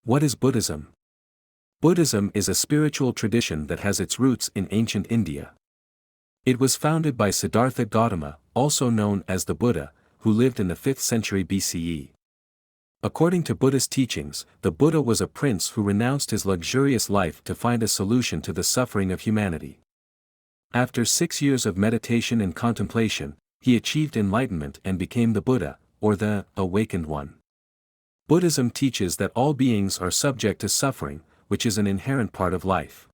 What is Buddhism? Buddhism is a spiritual tradition that has its roots in ancient India. It was founded by Siddhartha Gautama, also known as the Buddha, who lived in the 5th century BCE. According to Buddhist teachings, the Buddha was a prince who renounced his luxurious life to find a solution to the suffering of humanity. After 6 years of meditation and contemplation, he achieved enlightenment and became the Buddha, or the awakened one. Buddhism teaches that all beings are subject to suffering, which is an inherent part of life.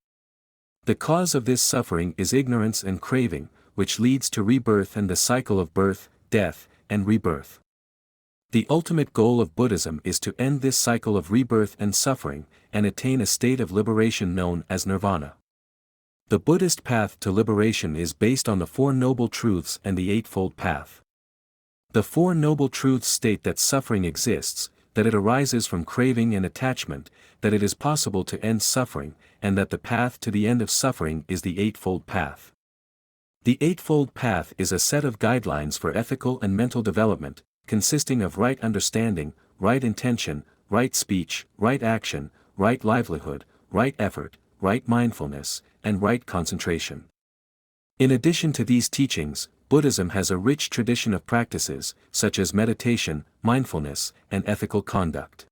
The cause of this suffering is ignorance and craving, which leads to rebirth and the cycle of birth, death, and rebirth. The ultimate goal of Buddhism is to end this cycle of rebirth and suffering, and attain a state of liberation known as Nirvana. The Buddhist path to liberation is based on the Four Noble Truths and the Eightfold Path. The Four Noble Truths state that suffering exists, that it arises from craving and attachment, that it is possible to end suffering, and that the path to the end of suffering is the Eightfold Path. The Eightfold Path is a set of guidelines for ethical and mental development, consisting of right understanding, right intention, right speech, right action, right livelihood, right effort, right mindfulness, and right concentration. In addition to these teachings, Buddhism has a rich tradition of practices, such as meditation, mindfulness, and ethical conduct.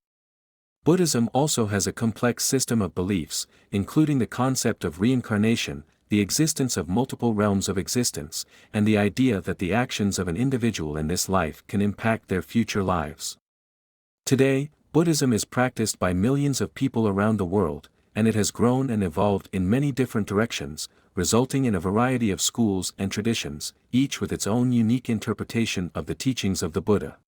Buddhism also has a complex system of beliefs, including the concept of reincarnation, the existence of multiple realms of existence, and the idea that the actions of an individual in this life can impact their future lives. Today, Buddhism is practiced by millions of people around the world, and it has grown and evolved in many different directions, resulting in a variety of schools and traditions, each with its own unique interpretation of the teachings of the Buddha.